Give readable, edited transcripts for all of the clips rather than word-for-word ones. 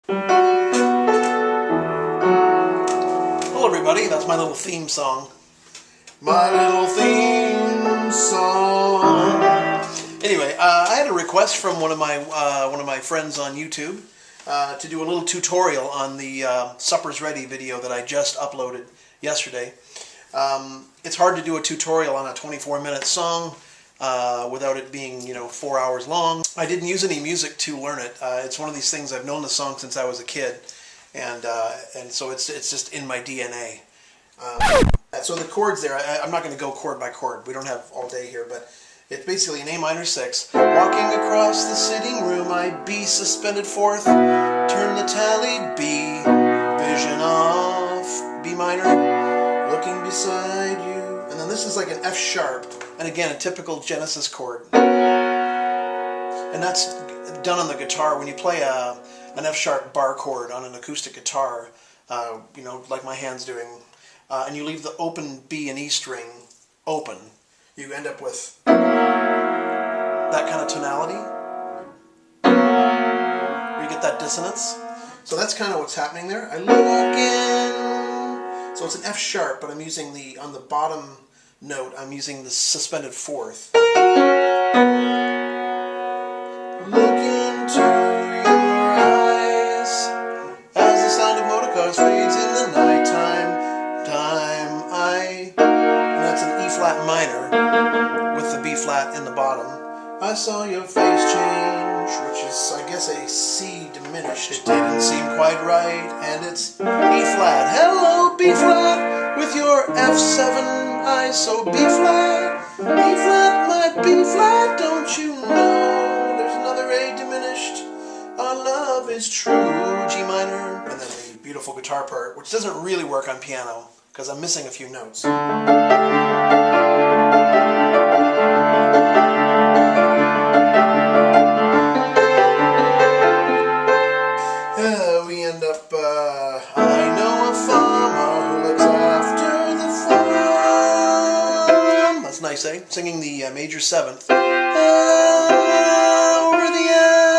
Hello everybody, that's my little theme song. My little theme song. Anyway, I had a request from one of my friends on YouTube to do a little tutorial on the Supper's Ready video that I just uploaded yesterday. It's hard to do a tutorial on a 24-minute song without it being, 4 hours long. I didn't use any music to learn it. It's one of these things, I've known the song since I was a kid, and so it's just in my DNA. So the chords there, I'm not going to go chord by chord. We don't have all day here, but it's basically an A minor 6. Walking across the sitting room, I B suspended fourth. Turn the tally, B, vision off, B minor, looking beside you. And then this is like an F sharp, and again, a typical Genesis chord. And that's done on the guitar. When you play an F sharp bar chord on an acoustic guitar, like my hand's doing, and you leave the open B and E string open, you end up with that kind of tonality. You get that dissonance. So that's kind of what's happening there. I look in. So it's an F sharp, but I'm using on the bottom note, I'm using the suspended fourth. Look into your eyes as the sound of motor cars fades in the nighttime. And that's an E flat minor with the B flat in the bottom. I saw your face change, which is, I guess, a C diminished. It didn't seem quite right, and it's E flat. Hello, B flat, with your F7. I so B flat, my B flat. Don't you know there's another A diminished? Our love is true. G minor, and then the beautiful guitar part, which doesn't really work on piano because I'm missing a few notes. We end up, I know a farmer who looks after the farm. That's nice, eh? Singing the major 7th. Over the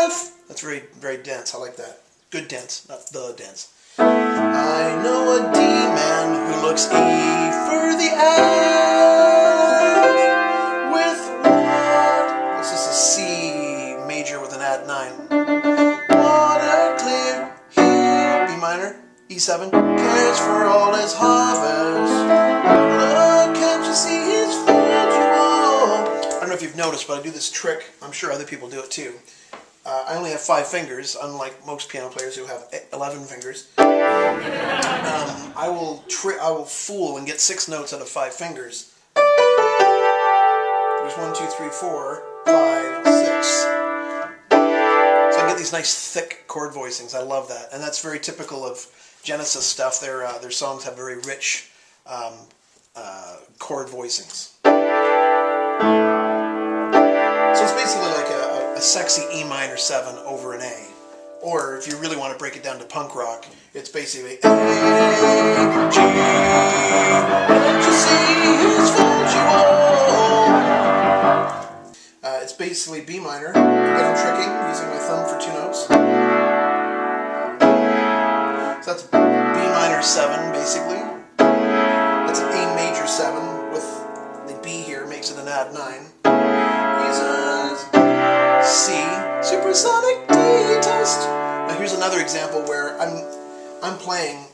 F. That's very, very dense. I like that. Good dense, not the dense. I know a D man who looks E for the F. With what? This is a C major with an add 9. Water clear here, B minor, E7. Cares for all his harvest. Look, can't you see he's filled you all? I don't know if you've noticed, but I do this trick. I'm sure other people do it too. I only have 5 fingers, unlike most piano players who have 11 fingers. I will fool and get 6 notes out of 5 fingers. There's 1, 2, 3, 4, 5, 6. So I get these nice thick chord voicings. I love that, and that's very typical of Genesis stuff. Their songs have very rich chord voicings. So it's basically like a sexy E minor 7 over an A. Or if you really want to break it down to punk rock, it's basically A, G. Don't you see he's fooled you all? It's basically B minor. Again, I'm tricking, using my thumb for 2 notes. So that's B minor 7, basically. That's an A major 7 with the B here, makes it an add 9. C, supersonic D test. Now here's another example where I'm playing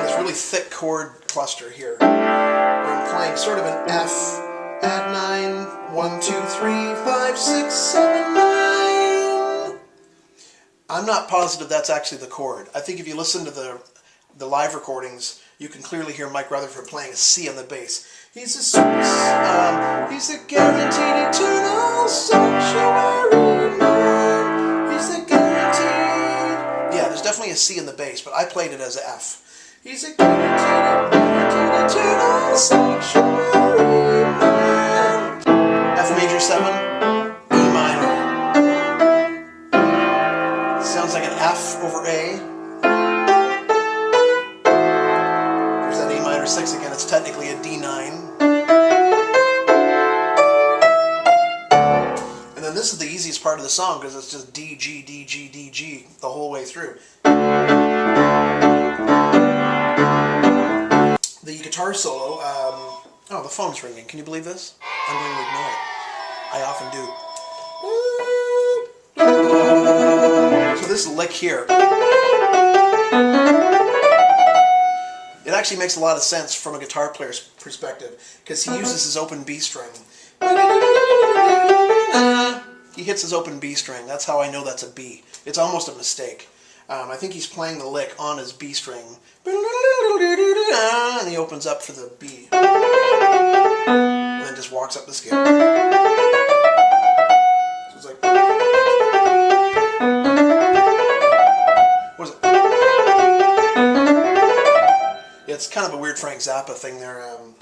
this really thick chord cluster here. Where I'm playing sort of an F, add 9, 1, 2, 3, 5, 6, 7, 9. I'm not positive that's actually the chord. I think if you listen to the live recordings, you can clearly hear Mike Rutherford playing a C on the bass. He's a guaranteed eternal sanctuary man. He's a guaranteed. Yeah, there's definitely a C in the bass, but I played it as an F. He's a guaranteed eternal sanctuary man. F major 7, E minor. Sounds like an F over A. 6 again, it's technically a D9. And then this is the easiest part of the song because it's just D, G, D, G, D, G the whole way through. The guitar solo, oh, the phone's ringing. Can you believe this? I'm going to ignore it. I often do. So this lick here, it actually makes a lot of sense from a guitar player's perspective because he uses his open B string. He hits his open B string. That's how I know that's a B. It's almost a mistake. I think he's playing the lick on his B string. And he opens up for the B. And then just walks up the scale. So it's like... What is it? Yeah, it's kind of a weird Frank Zappa thing there. I'm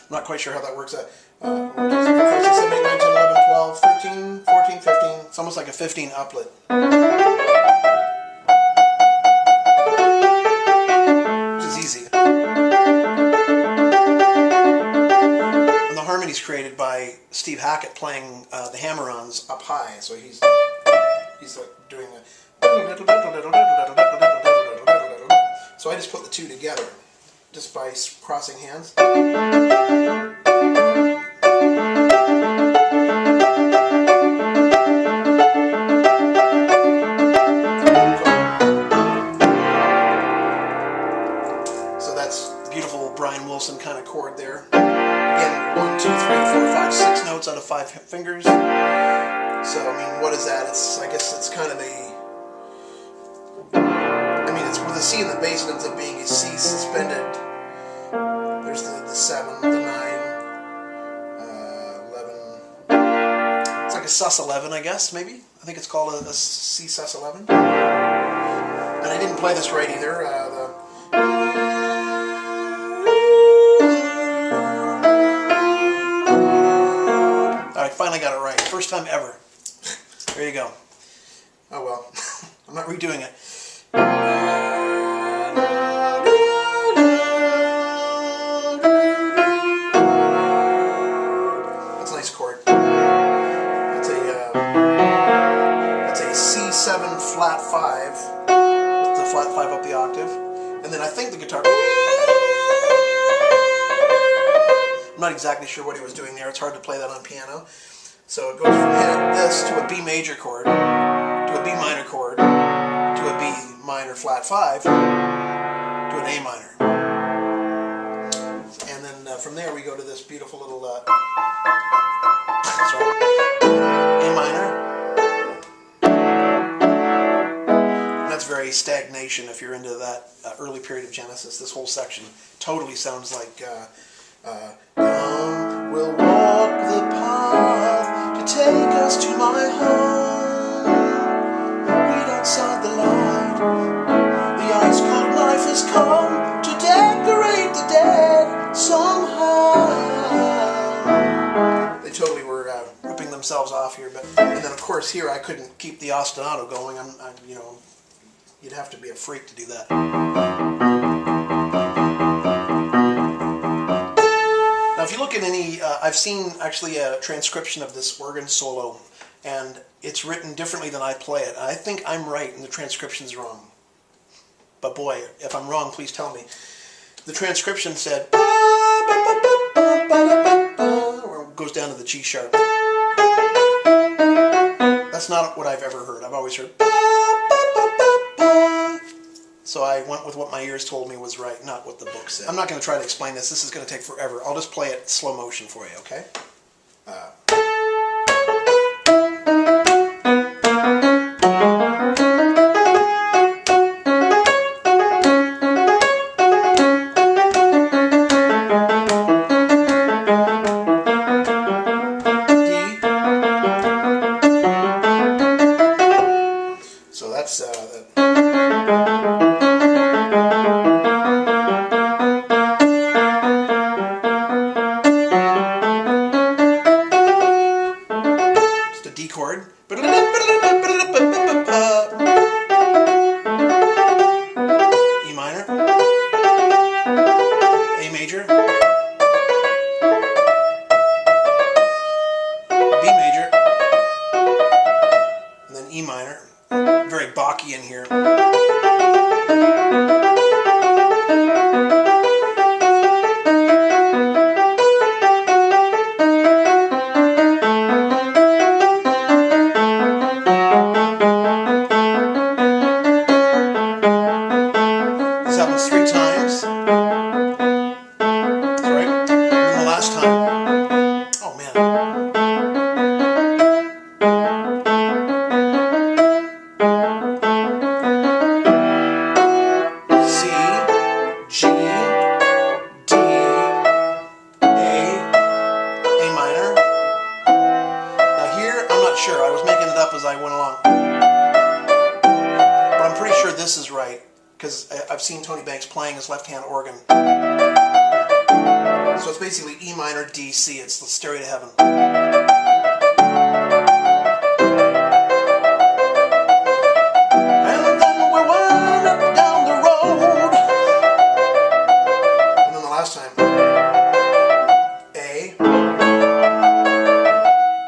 not quite sure how that works out. 7, 8, 9, 10, 11, 12, 13, 14, 15. It's almost like a 15 uplet. Which is easy. And the harmony's created by Steve Hackett playing the hammer-ons up high. So he's like doing a... So I just put the two together just by crossing hands. So that's beautiful Brian Wilson kind of chord there. Again, 1, 2, 3, 4, 5, 6 notes out of 5 fingers. So I mean, what is that? I guess it's kind of a... It's with a C in the bass, it ends up being a C suspended. There's the 7, the 9, 11. It's like a sus11, I guess, maybe. I think it's called a C sus11. And I didn't play this right either. I finally got it right. First time ever. There you go. Oh well. I'm not redoing it. That's a nice chord. That's a C7 flat 5 with the flat 5 up the octave, and then I think the guitar. I'm not exactly sure what he was doing there. It's hard to play that on piano. So it goes from this to a B major chord, to a B minor chord, to a B minor flat 5, to an A minor. And then from there we go to this beautiful little A minor. And that's very stagnation if you're into that early period of Genesis. This whole section totally sounds like come, we'll walk the path to take us to my home. Read outside the light. The ice cold knife has come to decorate the dead somehow. They totally were ripping themselves off here, and then of course here I couldn't keep the ostinato going. I'm you know, you'd have to be a freak to do that. Now, if you look at any, I've seen actually a transcription of this organ solo, and it's written differently than I play it. I think I'm right and the transcription's wrong. But boy, if I'm wrong, please tell me. The transcription said, or goes down to the G sharp. That's not what I've ever heard. I've always heard. So I went with what my ears told me was right, not what the book said. I'm not going to try to explain this. This is going to take forever. I'll just play it slow motion for you, okay? So that's just a D chord. E minor, A major, E minor, very Bachian here. This happens 3 times. That's right. And then the last time. Oh man. C, G, D, A minor. Now here, I'm not sure. I was making it up as I went along. But I'm pretty sure this is right, because I've seen Tony Banks playing his left-hand organ. So it's basically E minor, D, C. It's the Stairway to Heaven. And then we wind up down the road. And then the last time. A,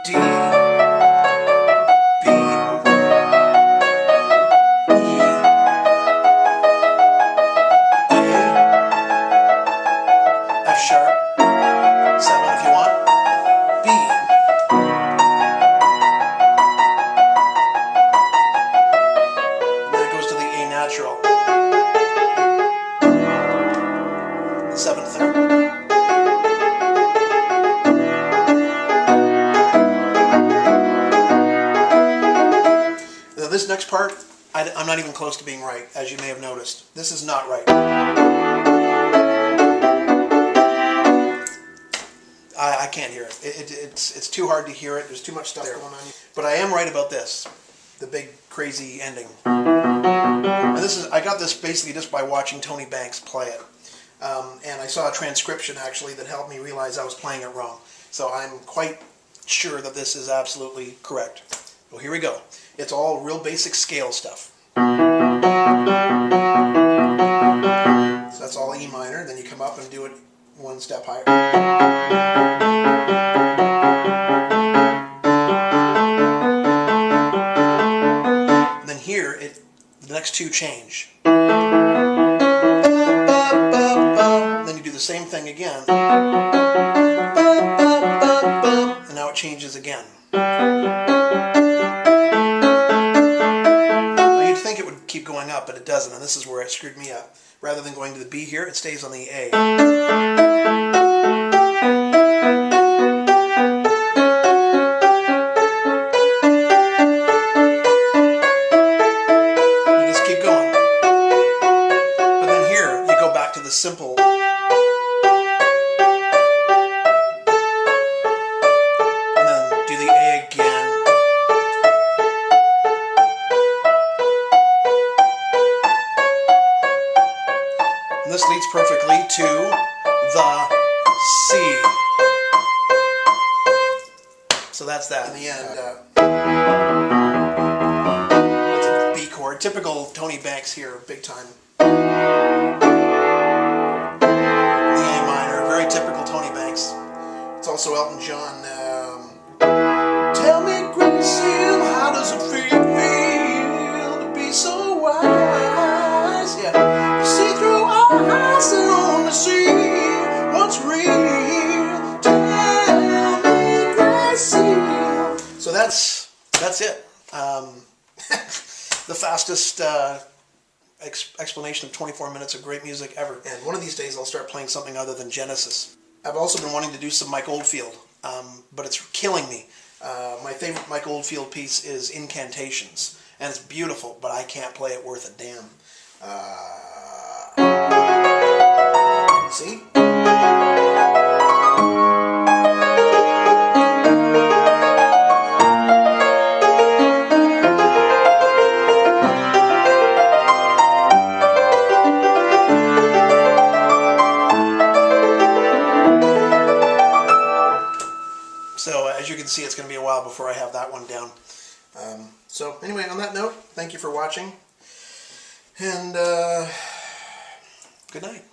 D, B, E, A, F sharp, 7 if you want, B. And then it goes to the A natural. The 7th there. Now this next part, I'm not even close to being right, as you may have noticed. This is not right. I can't hear it. It's too hard to hear it. There's too much stuff going on. But I am right about this, the big crazy ending. And I got this basically just by watching Tony Banks play it. And I saw a transcription actually that helped me realize I was playing it wrong. So I'm quite sure that this is absolutely correct. Well, here we go. It's all real basic scale stuff. So that's all E minor. Then you come up and do it 1 step higher. And then here, the next 2 change. And then you do the same thing again. And now it changes again. Now you'd think it would keep going up, but it doesn't, and this is where it screwed me up. Rather than going to the B here, it stays on the A. You just keep going. But then here, you go back to the simple. And then do the A again. And this leads perfectly to the C. So that's that. In the end, it's a B chord. Typical Tony Banks here, big time. The A minor, very typical Tony Banks. It's also Elton John. Tell me, Gracie, how does it feel to be so wise? Yeah, you see through eyes and only see what's real. Tell me, Gracie. So that's it. The fastest explanation of 24 minutes of great music ever. And one of these days I'll start playing something other than Genesis. I've also been wanting to do some Mike Oldfield, but it's killing me. My favorite Mike Oldfield piece is Incantations, and it's beautiful, but I can't play it worth a damn. See? So as you can see, it's going to be a while before I have that one down. So anyway, on that note, thank you for watching, and good night.